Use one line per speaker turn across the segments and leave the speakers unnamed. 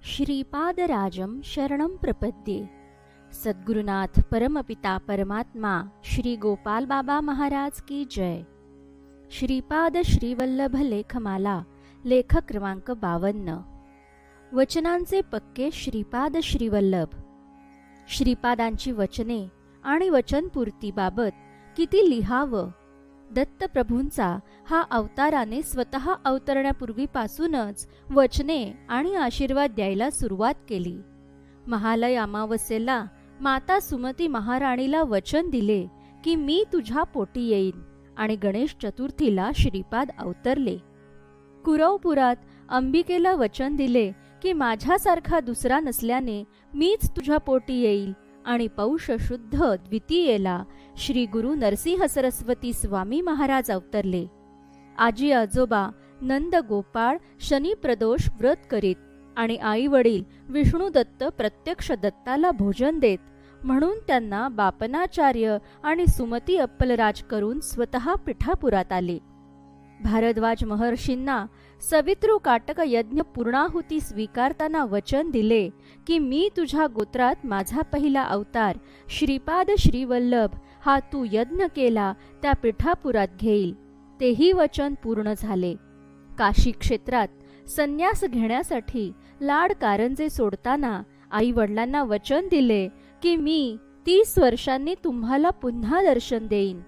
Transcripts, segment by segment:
श्रीपादराजं शरणं प्रपद्ये। सद्गुरुनाथ परमपिता परमात्मा श्री गोपाल बाबा महाराज की जय। श्रीपाद श्रीवल्लभ लेखमाला, लेख क्रमांक 52। वचनांचे पक्के श्रीपाद श्रीवल्लभ। श्रीपादांची वचने आणि वचनपूर्तीबाबत किती लिहावं। दत्तप्रभूंचा हा अवताराने स्वतः अवतरण्यापूर्वीपासूनच वचने आणि आशीर्वाद द्यायला सुरुवात केली। महालय अमावस्येला माता सुमती महाराणीला वचन दिले की मी तुझ्या पोटी येईन, आणि गणेश चतुर्थीला श्रीपाद अवतरले। कुरवपुरात अंबिकेला वचन दिले की माझ्यासारखा दुसरा नसल्याने मीच तुझ्या पोटी येईल, आणि पौष शुद्ध द्वितीयेला श्री गुरु नरसिंह सरस्वती स्वामी महाराज अवतरले। आजी आजोबा नंद गोपाळ शनी प्रदोष व्रत करीत, आणि आई वडील विष्णुदत्त प्रत्यक्ष दत्ताला भोजन देत, म्हणून त्यांना बापनाचार्य आणि सुमती अप्पलराज करून स्वतः पिठापुरात आले। भारद्वाज महर्षींना सवितृ काटक यज्ञ पूर्णाहुती स्वीकारताना वचन दिले की मी तुझ्या गोत्रात माझा पहिला अवतार श्रीपाद श्रीवल्लभ हा तू यज्ञ केला त्या पिठापुरात घेईल। तेही वचन पूर्ण झाले। काशी क्षेत्रात संन्यास घेण्यासाठी लाड कारंजे सोडताना आई वडिलांना वचन दिले की मी 30 वर्षांनी तुम्हाला पुन्हा दर्शन देईन।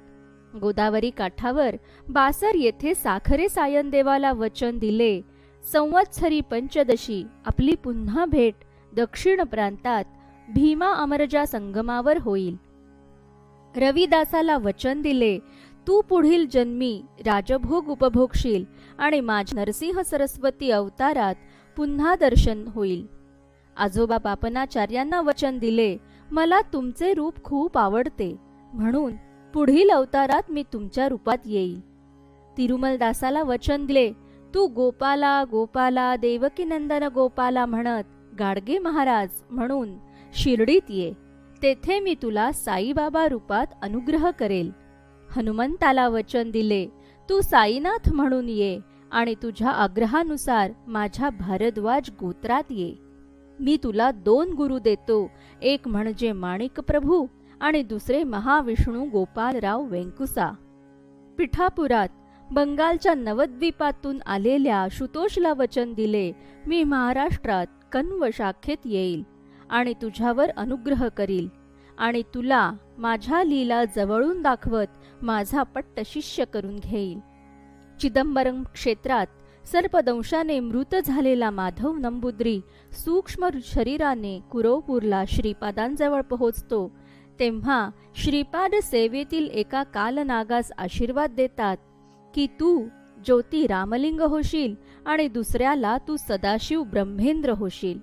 गोदावरी काठावर बासर येथे साखरे सायनदेवाला वचन दिले, संवत्सरी पंचदशी आपली पुन्हा भेट दक्षिण प्रांतात भीमा अमरजा संगमावर होईल। रविदासाला वचन दिले, तू पुढील जन्मी राजभोग उपभोगशील, आणि माझ्या नरसिंह सरस्वती अवतारात पुन्हा दर्शन होईल। आजोबा बापनाचार्यांना वचन दिले, मला तुमचे रूप खूप आवडते, म्हणून पुढील अवतारात मी तुमच्या रूपात येईल। तिरुमलदासाला वचन दिले, तू गोपाला गोपाला देवकीनंदन गोपाला म्हणत गाडगे महाराज म्हणून शिर्डीत ये, तेथे मी तुला साईबाबा रूपात अनुग्रह करेल। हनुमंताला वचन दिले, तू साईनाथ म्हणून ये, आणि तुझ्या आग्रहानुसार माझ्या भारद्वाज गोत्रात ये। मी तुला 2 गुरु देतो, एक म्हणजे माणिक प्रभू आणि दुसरे महाविष्णू गोपालराव वेंकुसा। पिठापुरात बंगालच्या नवद्वीपातून आलेल्या शुतोषला वचन दिले, मी महाराष्ट्रात कण्व शाखेत येईल आणि तुझ्यावर अनुग्रह करील, आणि तुला माझ्या लीला जवळून दाखवत माझा पट्ट शिष्य करून घेईल। चिदंबरम क्षेत्रात सर्पदंशाने मृत झालेला माधव नंबुद्री सूक्ष्म शरीराने कुरवपूरला श्रीपादांजवळ पोहोचतो, तेव्हा श्रीपाद सेवेतील एका कालनागास आशीर्वाद देतात की तू ज्योती रामलिंग होशील, आणि दुसऱ्याला तू सदाशिव ब्रह्मेंद्र होशील।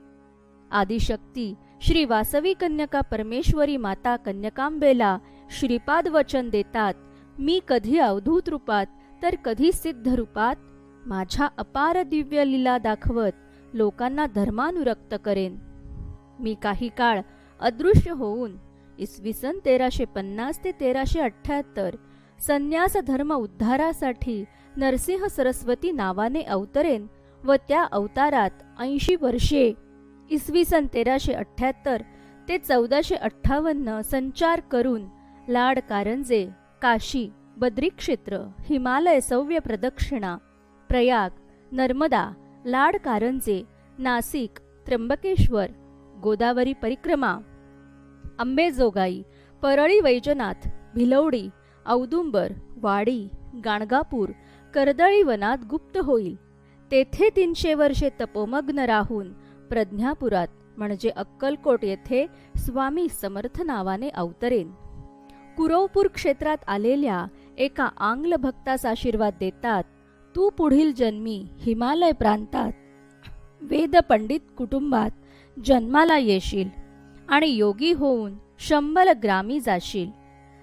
आदिशक्ती श्री वासवी कन्यका परमेश्वरी माता कन्यकांबेला श्रीपाद वचन देतात, मी कधी अवधूत रूपात तर कधी सिद्ध रूपात माझ्या अपार दिव्य लीला दाखवत लोकांना धर्मानुरक्त करेन। मी काही काळ अदृश्य होऊन इसवी सन 1350 ते 1378 संन्यास धर्म उद्धारासाठी नरसिंह सरस्वती नावाने अवतरेन, व त्या अवतारात 80 वर्षे इसवी सन 1378 ते 1458 संचार करून लाड कारंजे, काशी, बद्री क्षेत्र, हिमालय सव्य प्रदक्षिणा, प्रयाग, नर्मदा, लाड कारंजे, नाशिक, त्र्यंबकेश्वर, गोदावरी परिक्रमा, अंबेजोगाई, परळी वैजनाथ, भिलवडी, औदुंबर, वाडी, गाणगापूर, कर्दळी वनात गुप्त होईल। तेथे 300 वर्षे तपोमग्न राहून प्रज्ञापुरात म्हणजे अक्कलकोट येथे स्वामी समर्थ नावाने अवतरेन। कुरवपूर क्षेत्रात आलेल्या एका आंग्ल भक्तास आशीर्वाद देतात, तू पुढील जन्मी हिमालय प्रांतात वेद पंडित कुटुंबात जन्माला येशील, आणि योगी होऊन 100 ग्रामी जाशील।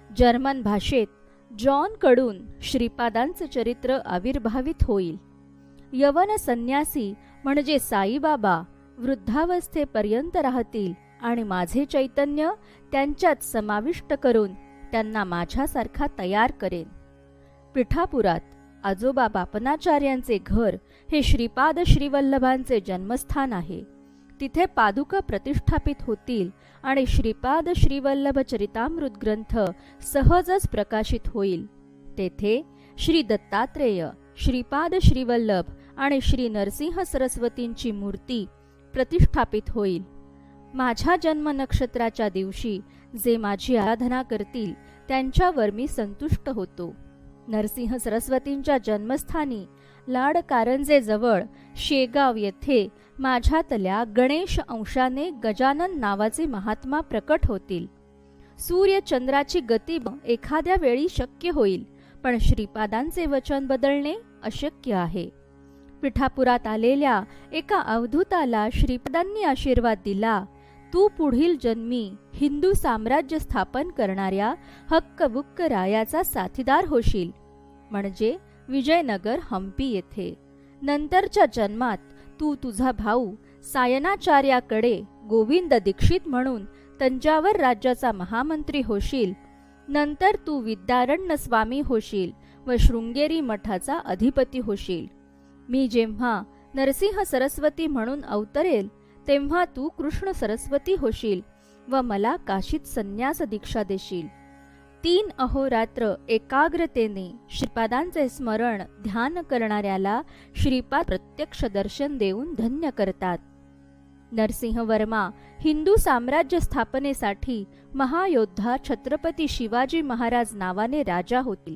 जर्मन भाषेत जॉन कडून श्रीपादांचे चरित्र आविर्भावित होईल। यवन संन्यासी म्हणजे साईबाबा वृद्धावस्थेपर्यंत राहतील, आणि माझे चैतन्य त्यांच्यात समाविष्ट करून त्यांना माझ्यासारखा तयार करेन। पिठापुरात आजोबा बापनाचार्यांचे घर हे श्रीपाद श्रीवल्लभांचे जन्मस्थान आहे। तिथे पादुका प्रतिष्ठापित होतील आणि श्रीपाद श्रीवल्लभ चरितामृत ग्रंथ सहजच प्रकाशित होईल. तेथे श्री दत्तात्रेय, श्रीपाद श्रीवल्लभ आणि श्री नरसिंह सरस्वतींची मूर्ती प्रतिष्ठापित होईल. माझ्या जन्म नक्षत्राच्या दिवशी जे माझी आराधना करतील त्यांच्यावर मी संतुष्ट होतो. नरसिंह सरस्वतींच्या जन्मस्थानी लाड कारंजे जवळ शेगाव येथे माझ्यातल्या गणेश अंशाने गजानन नावाचे महात्मा प्रकट होतील. सूर्य चंद्राची गती एखाद्या वेळी शक्य होईल, पण श्रीपादांचे वचन बदलणे अशक्य आहे. पिठापुरात आलेल्या एका अवधूताला श्रीपादांनी आशीर्वाद दिला, तू पुढील जन्मी हिंदू साम्राज्य स्थापन करणाऱ्या हक्कबुक्क रायाचा साथीदार होशील, म्हणजे विजयनगर हंपी येथे. नंतरच्या जन्मात तू तुझा भाऊ सायनाचार्याकडे गोविंद दीक्षित म्हणून तंजावर राज्याचा महामंत्री होशील. नंतर तू विद्यारण्य स्वामी होशील व शृंगेरी मठाचा अधिपती होशील. मी जेव्हा नरसिंह सरस्वती म्हणून अवतरेल तेव्हा तू कृष्ण सरस्वती होशील व मला काशीत संन्यास दीक्षा देशील. 3 अहोरात्र एकाग्रतेने श्रीपादांचे स्मरण ध्यान करणाऱ्याला श्रीपाद प्रत्यक्ष दर्शन देऊन धन्य करतात. नरसिंहवर्मा हिंदू साम्राज्य स्थापनेसाठी महायोद्धा छत्रपती शिवाजी महाराज नावाने राजा होतील.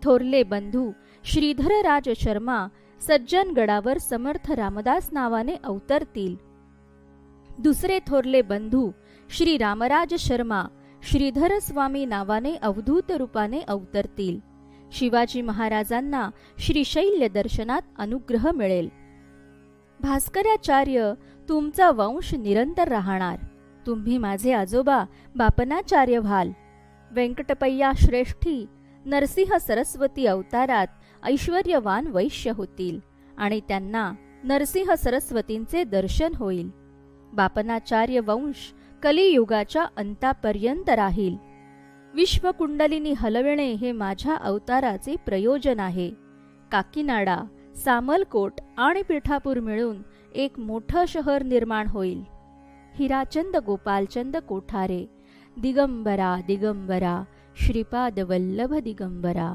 थोरले बंधू श्रीधरराज शर्मा सज्जनगडावर समर्थ रामदास नावाने अवतरतील. दुसरे थोरले बंधू श्री रामराज शर्मा श्रीधर स्वामी नावाने अवधूत रूपाने अवतरतील. शिवाजी महाराजांना श्रीशैल्य दर्शनात अनुग्रह मिळेल. भास्कराचार्य तुमचा वंश निरंतर राहणार. तुम्ही माझे आजोबा बापनाचार्य व्हाल. व्यंकटपय्या श्रेष्ठी नरसिंह सरस्वती अवतारात ऐश्वर्यवान वैश्य होतील आणि त्यांना नरसिंह सरस्वतींचे दर्शन होईल. बापनाचार्य वंश कलियुगाच्या अंतापर्यंत राहील. विश्वकुंडलिनी हलविणे हे माझ्या अवताराचे प्रयोजन आहे. काकीनाडा, सामलकोट आणि पिठापूर मिळून एक मोठं शहर निर्माण होईल. हिराचंद गोपालचंद कोठारे. दिगंबरा दिगंबरा श्रीपाद वल्लभ दिगंबरा.